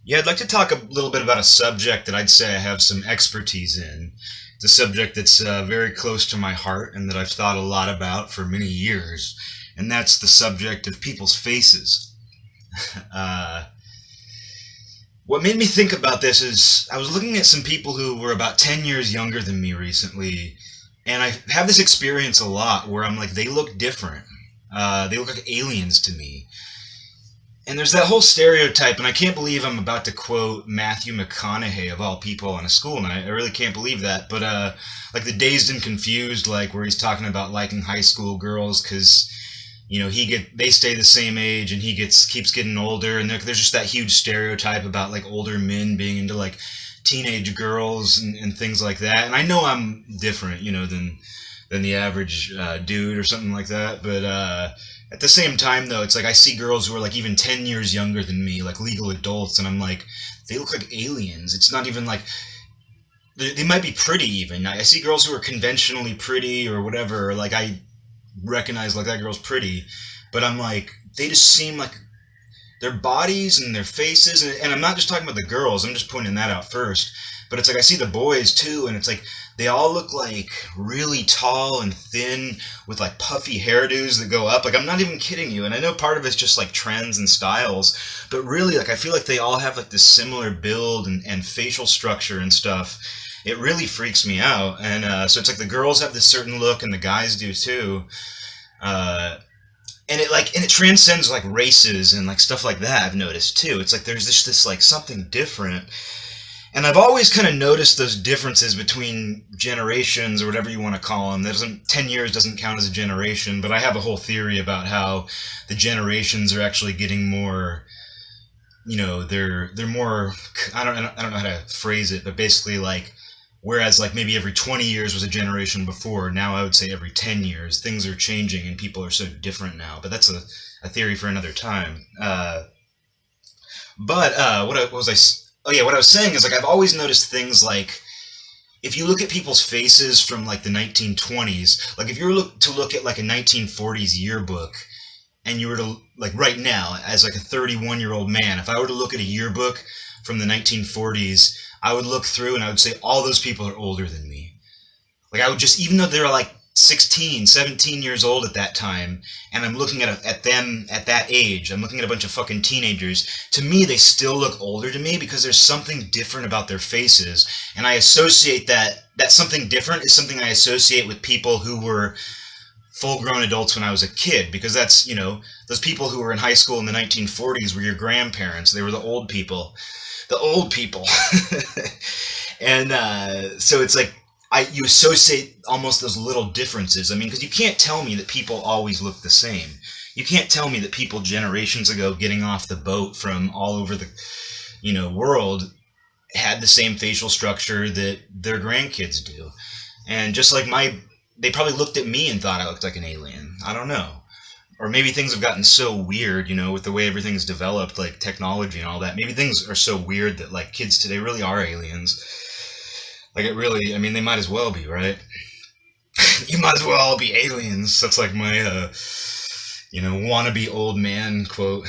Yeah, I'd like to talk a little bit about a subject that I'd say I have some expertise in. It's a subject that's very close to my heart and that I've thought a lot about for many years, and that's the subject of people's faces. Uh, what made me think about this is I was looking at some people who were about 10 years younger than me recently, and I have this experience a lot where I'm like, they look different. They look like aliens to me. And there's that whole stereotype, and I can't believe I'm about to quote Matthew McConaughey of all people on a school night. I really can't believe that. But like the Dazed and Confused, like where he's talking about liking high school girls because they stay the same age and he keeps getting older, and there's just that huge stereotype about like older men being into like teenage girls and things like that. And I know I'm different, than the average dude or something like that, but. At the same time, though, it's like I see girls who are like even 10 years younger than me, like legal adults, and I'm like, they look like aliens. It's not even like, they might be pretty even. I see girls who are conventionally pretty or whatever, like I recognize like that girl's pretty, but I'm like, they just seem like their bodies and their faces, and I'm not just talking about the girls, I'm just pointing that out first, but it's like I see the boys too, and it's like they all look like really tall and thin with like puffy hairdos that go up. Like I'm not even kidding you, and I know part of it's just like trends and styles, but really like I feel like they all have like this similar build and facial structure and stuff. It really freaks me out, and so it's like the girls have this certain look and the guys do too. Uh, and it transcends like races and like stuff like that. I've noticed too. It's like there's this like something different, and I've always kind of noticed those differences between generations or whatever you want to call them. That doesn't 10 years doesn't count as a generation, but I have a whole theory about how the generations are actually getting more. They're more. I don't know how to phrase it, but basically like. Whereas, like, maybe every 20 years was a generation before, now I would say every 10 years, things are changing and people are so different now. But that's a theory for another time. What was I? Oh, yeah, what I was saying is, like, I've always noticed things like if you look at people's faces from, like, the 1920s, like, if you were to look at, like, a 1940s yearbook, and you were to, like, right now, as, like, a 31-year-old man, if I were to look at a yearbook from the 1940s, I would look through and I would say all those people are older than me. Like I would just, even though they were like 16, 17 years old at that time, and I'm looking at them at that age, I'm looking at a bunch of fucking teenagers, to me they still look older to me because there's something different about their faces. And I associate that something different is something I associate with people who were full grown adults when I was a kid, because that's, those people who were in high school in the 1940s were your grandparents. They were the old people. The old people. And so it's like you associate almost those little differences. I mean, because you can't tell me that people always look the same. You can't tell me that people generations ago getting off the boat from all over the world had the same facial structure that their grandkids do. And just like they probably looked at me and thought I looked like an alien. I don't know. Or maybe things have gotten so weird, with the way everything's developed, like technology and all that. Maybe things are so weird that like kids today really are aliens. Like it really, I mean, they might as well be, right? You might as well all be aliens. That's like my, wannabe old man quote,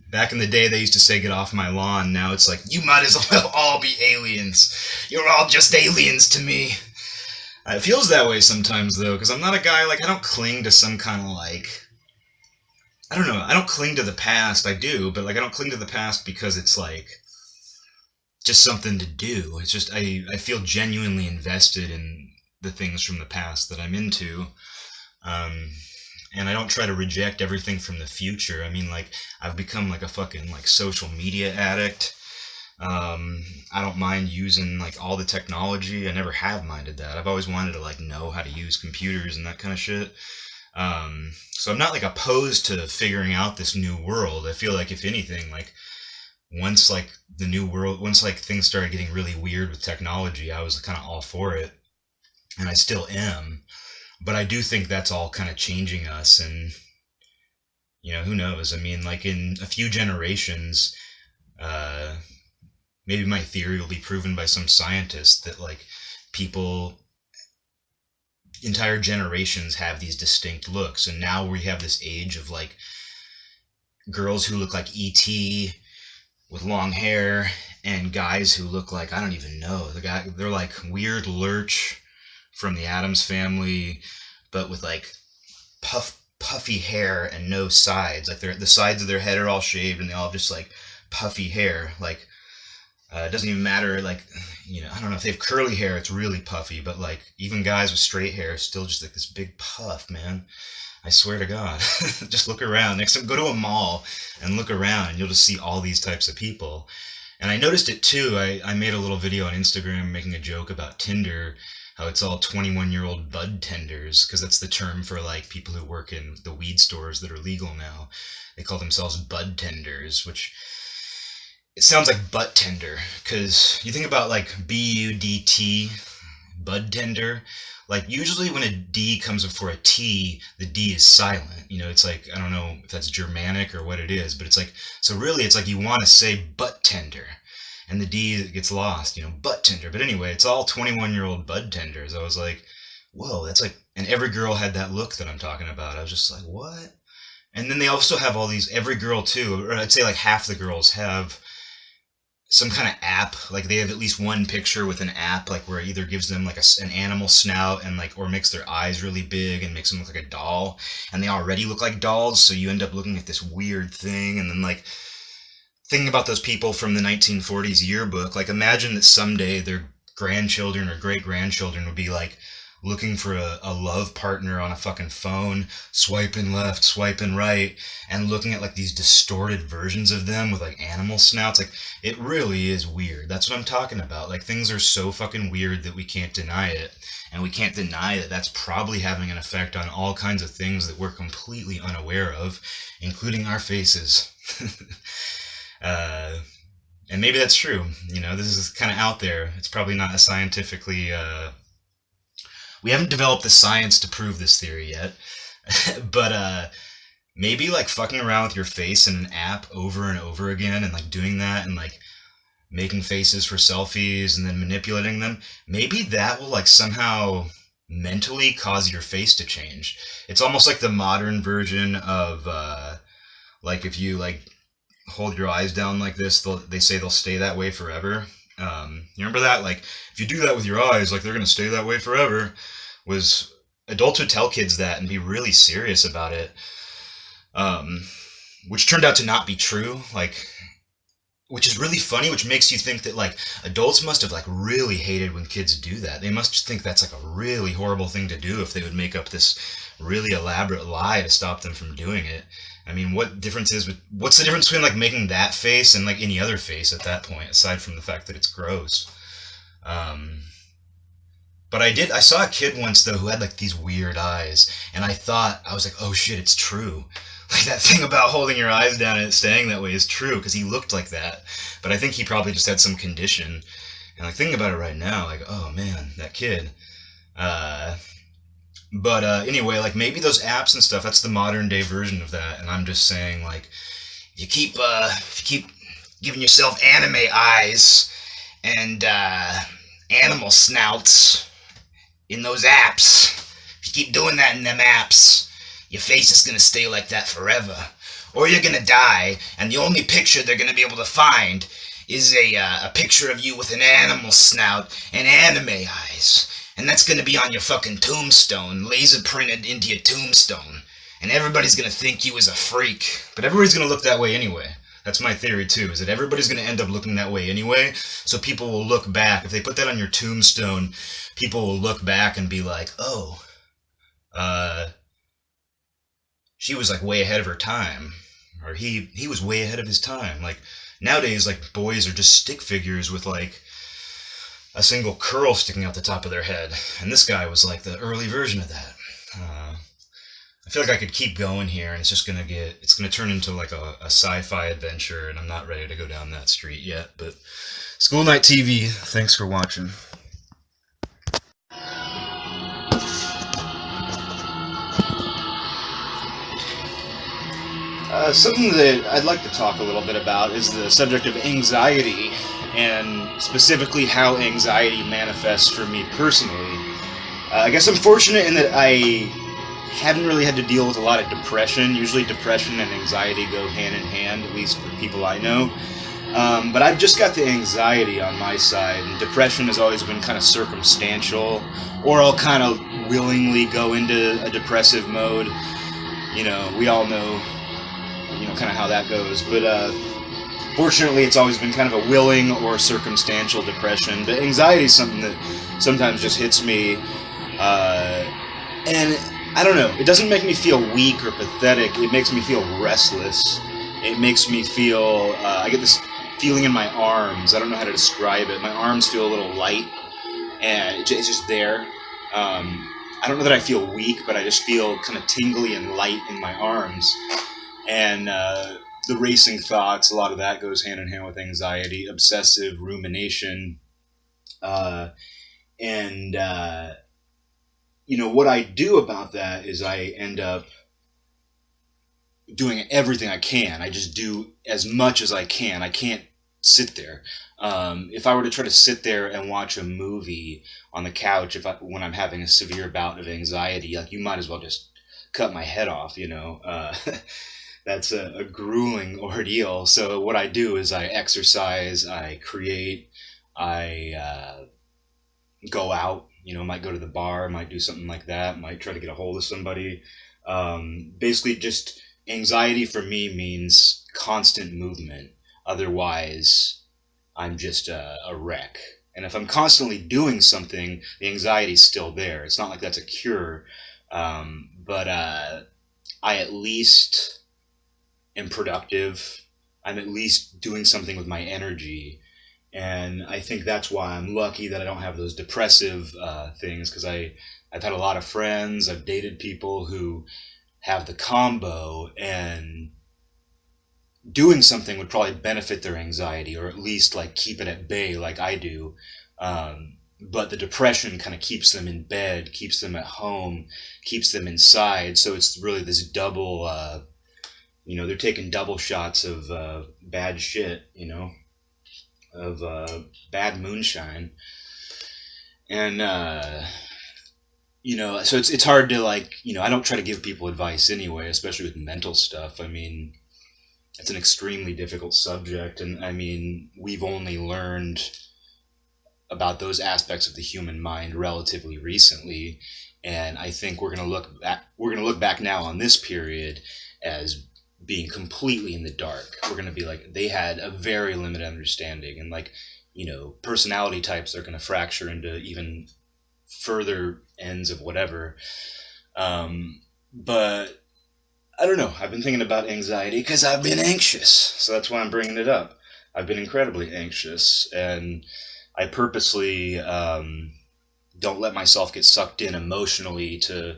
Back in the day, they used to say, get off my lawn. Now it's like, you might as well all be aliens. You're all just aliens to me. It feels that way sometimes, though, because I'm not a guy, like, I don't cling to some kind of, like, I don't know, I don't cling to the past, I do, but, like, I don't cling to the past because it's, like, just something to do. It's just, I feel genuinely invested in the things from the past that I'm into, and I don't try to reject everything from the future. I mean, like, I've become, like, a fucking, like, social media addict. I don't mind using like all the technology. I never have minded that. I've always wanted to like know how to use computers and that kind of shit. So I'm not like opposed to figuring out this new world. I feel like if anything, like once like the new world, once like things started getting really weird with technology, I was kind of all for it, and I still am. But I do think that's all kind of changing us, and who knows? I mean, like in a few generations. Uh, Maybe my theory will be proven by some scientist that like people entire generations have these distinct looks, and now we have this age of like girls who look like ET, with long hair, and guys who look like, I don't even know, they're like weird Lurch from the Addams Family, but with like puffy hair and no sides. Like the sides of their head are all shaved, and they all have just like puffy hair. Like it doesn't even matter. Like, you know, I don't know if they have curly hair, it's really puffy. But like even guys with straight hair, still just like this big puff, man. I swear to God, just look around. Next time, go to a mall and look around, and you'll just see all these types of people. And I noticed it too. I made a little video on Instagram making a joke about Tinder, how it's all 21-year-old bud tenders, because that's the term for like people who work in the weed stores that are legal now. They call themselves bud tenders, which it sounds like butt tender, because you think about like B-U-D-T, bud tender. Like usually when a D comes before a T, the D is silent. You know, it's like, I don't know if that's Germanic or what it is, but it's like, so really it's like you want to say butt tender, and the D gets lost, you know, butt tender. But anyway, it's all 21-year-old bud tenders. I was like, whoa, that's like, and every girl had that look that I'm talking about. I was just like, what? And then they also have all these, every girl too, or I'd say like half the girls have some kind of app. Like they have at least one picture with an app, like where it either gives them like an animal snout and like, or makes their eyes really big and makes them look like a doll, and they already look like dolls, so you end up looking at this weird thing. And then like thinking about those people from the 1940s yearbook, like imagine that someday their grandchildren or great grandchildren would be like looking for a love partner on a fucking phone, swiping left, swiping right, and looking at like these distorted versions of them with like animal snouts. Like it really is weird. That's what I'm talking about. Like things are so fucking weird that we can't deny it. And we can't deny that that's probably having an effect on all kinds of things that we're completely unaware of, including our faces. And maybe that's true. You know, this is kind of out there. It's probably not a scientifically, we haven't developed the science to prove this theory yet, but maybe like fucking around with your face in an app over and over again, and like doing that, and like making faces for selfies and then manipulating them, maybe that will like somehow mentally cause your face to change. It's almost like the modern version of like if you like hold your eyes down like this, they say they'll stay that way forever. You remember that? Like, if you do that with your eyes, like they're going to stay that way forever. Was adults would tell kids that and be really serious about it, which turned out to not be true. Like, which is really funny, which makes you think that like adults must have like really hated when kids do that. They must think that's like a really horrible thing to do if they would make up this really elaborate lie to stop them from doing it. I mean, what's the difference between like making that face and like any other face at that point, aside from the fact that it's gross? But I saw a kid once though who had like these weird eyes, and I was like, oh shit, it's true. Like that thing about holding your eyes down and it staying that way is true, because he looked like that. But I think he probably just had some condition. And like thinking about it right now, like, oh man, that kid. But anyway, like maybe those apps and stuff, that's the modern day version of that. And I'm just saying, like, if you keep giving yourself anime eyes and animal snouts in those apps, if you keep doing that in them apps, your face is gonna stay like that forever. Or you're gonna die, and the only picture they're gonna be able to find is a picture of you with an animal snout and anime eyes. And that's gonna be on your fucking tombstone, laser printed into your tombstone. And everybody's gonna think you was a freak. But everybody's gonna look that way anyway. That's my theory too, is that everybody's gonna end up looking that way anyway. So people will look back. If they put that on your tombstone, people will look back and be like, oh, she was like way ahead of her time. Or he was way ahead of his time. Like nowadays, like boys are just stick figures with like a single curl sticking out the top of their head. And this guy was like the early version of that. I feel like I could keep going here, and it's gonna turn into like a sci-fi adventure, and I'm not ready to go down that street yet. But School Night TV, thanks for watching. Something that I'd like to talk a little bit about is the subject of anxiety, and specifically how anxiety manifests for me personally. I guess I'm fortunate in that I haven't really had to deal with a lot of depression. Usually depression and anxiety go hand in hand, at least for people I know. But I've just got the anxiety on my side, and depression has always been kind of circumstantial, or I'll kind of willingly go into a depressive mode. We all know, kind of how that goes. But fortunately, it's always been kind of a willing or circumstantial depression. But anxiety is something that sometimes just hits me, and I don't know. It doesn't make me feel weak or pathetic. It makes me feel restless. It makes me feel. I get this feeling in my arms. I don't know how to describe it. My arms feel a little light, and it's just there. I don't know that I feel weak, but I just feel kind of tingly and light in my arms. And the racing thoughts, a lot of that goes hand in hand with anxiety, obsessive rumination. And what I do about that is I end up doing everything I can. I just do as much as I can. I can't sit there. If I were to try to sit there and watch a movie on the couch, when I'm having a severe bout of anxiety, like, you might as well just cut my head off. That's a grueling ordeal. So what I do is I exercise, I create, I go out. Might go to the bar, might do something like that, might try to get a hold of somebody. Basically, just anxiety for me means constant movement. Otherwise, I'm just a wreck. And if I'm constantly doing something, the anxiety's still there. It's not like that's a cure, but I at least am productive. I'm at least doing something with my energy. And I think that's why I'm lucky that I don't have those depressive things, because I've had a lot of friends, I've dated people who have the combo, and doing something would probably benefit their anxiety, or at least like keep it at bay like I do. But the depression kind of keeps them in bed, keeps them at home, keeps them inside. So it's really this double, they're taking double shots of bad shit, of bad moonshine. And, so it's hard to, like, I don't try to give people advice anyway, especially with mental stuff. I mean, it's an extremely difficult subject, and I mean, we've only learned about those aspects of the human mind relatively recently, and I think we're going to look back now on this period as being completely in the dark. We're going to be like, they had a very limited understanding, and, like, personality types are going to fracture into even further ends of whatever. But I don't know. I've been thinking about anxiety because I've been anxious. So that's why I'm bringing it up. I've been incredibly anxious, and I purposely don't let myself get sucked in emotionally to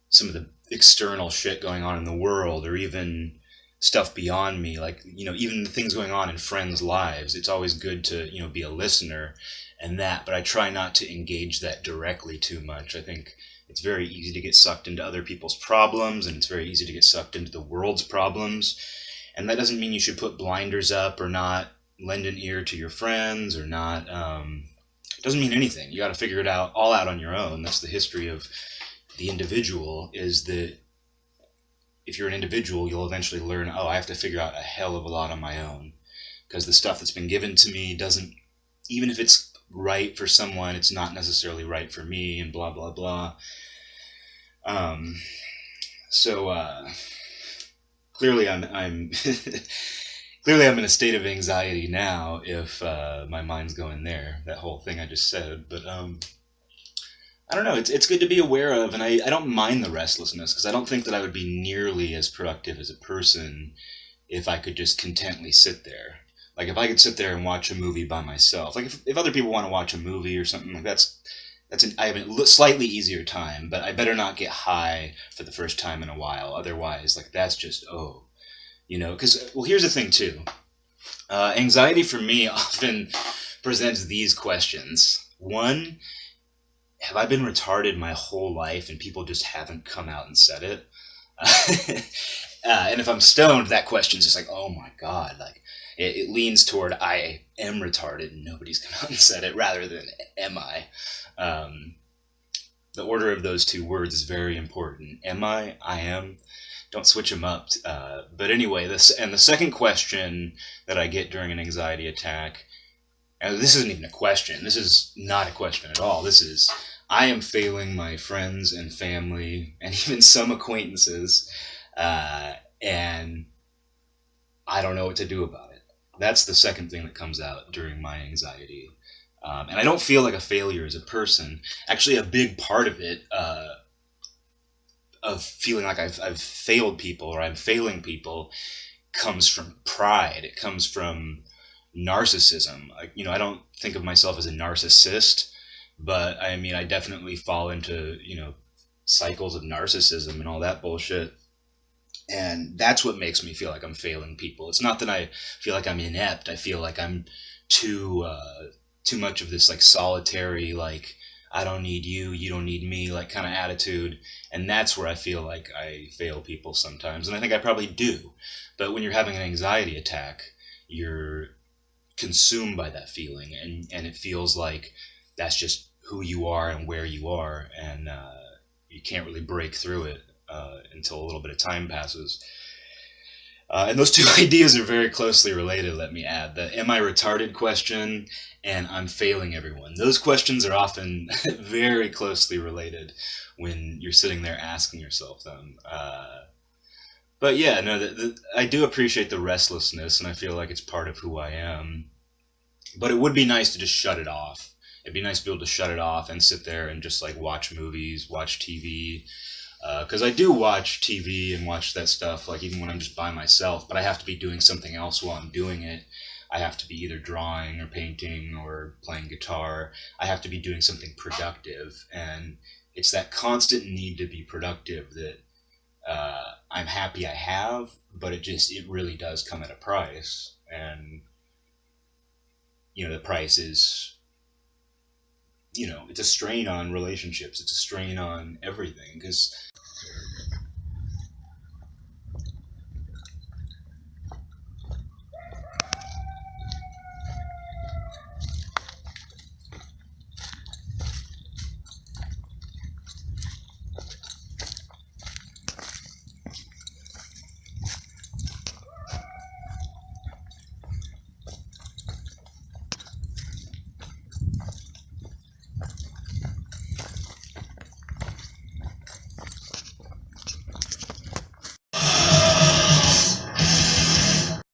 some of the external shit going on in the world, or even stuff beyond me. Like, even the things going on in friends' lives. It's always good to, be a listener and that, but I try not to engage that directly too much. I think it's very easy to get sucked into other people's problems, and it's very easy to get sucked into the world's problems. And that doesn't mean you should put blinders up or not lend an ear to your friends, or not. It doesn't mean anything. You got to figure it all out on your own. That's the history of the individual, is that if you're an individual, you'll eventually learn, I have to figure out a hell of a lot on my own, because the stuff that's been given to me doesn't, even if it's right for someone, it's not necessarily right for me, and blah, blah, blah. So clearly I'm clearly I'm in a state of anxiety now if my mind's going there, that whole thing I just said. But I don't know, it's good to be aware of, and I don't mind the restlessness, because I don't think that I would be nearly as productive as a person if I could just contently sit there. Like, if I could sit there and watch a movie by myself, like if other people want to watch a movie or something, like I have a slightly easier time, but I better not get high for the first time in a while. Otherwise, like, that's just, because, well, here's the thing too. Anxiety for me often presents these questions. One, have I been retarded my whole life and people just haven't come out and said it? And if I'm stoned, that question's just like, oh my God, like, it leans toward I am retarded and nobody's come out and said it, rather than am I. The order of those two words is very important. Am I am. Don't switch them up. But anyway, the second question that I get during an anxiety attack, and this isn't even a question. This is not a question at all. This is, I am failing my friends and family and even some acquaintances, and I don't know what to do about it. That's the second thing that comes out during my anxiety. And I don't feel like a failure as a person. Actually, a big part of it, of feeling like I've failed people or I'm failing people, comes from pride. It comes from narcissism. I don't think of myself as a narcissist, but I mean, I definitely fall into, cycles of narcissism and all that bullshit. And that's what makes me feel like I'm failing people. It's not that I feel like I'm inept. I feel like I'm too much of this like solitary, like I don't need you, you don't need me, like kind of attitude. And that's where I feel like I fail people sometimes. And I think I probably do. But when you're having an anxiety attack, you're consumed by that feeling, and it feels like that's just who you are and where you are, and you can't really break through it until a little bit of time passes. And those two ideas are very closely related, let me add. The am I retarded question and I'm failing everyone. Those questions are often very closely related when you're sitting there asking yourself them. But yeah, no, I do appreciate the restlessness, and I feel like it's part of who I am. But it would be nice to just shut it off. It'd be nice to be able to shut it off and sit there and just like watch movies, watch TV. Because I do watch TV and watch that stuff, like even when I'm just by myself, but I have to be doing something else while I'm doing it. I have to be either drawing or painting or playing guitar. I have to be doing something productive. And it's that constant need to be productive that I'm happy I have, but it really does come at a price. And, the price is, it's a strain on relationships. It's a strain on everything because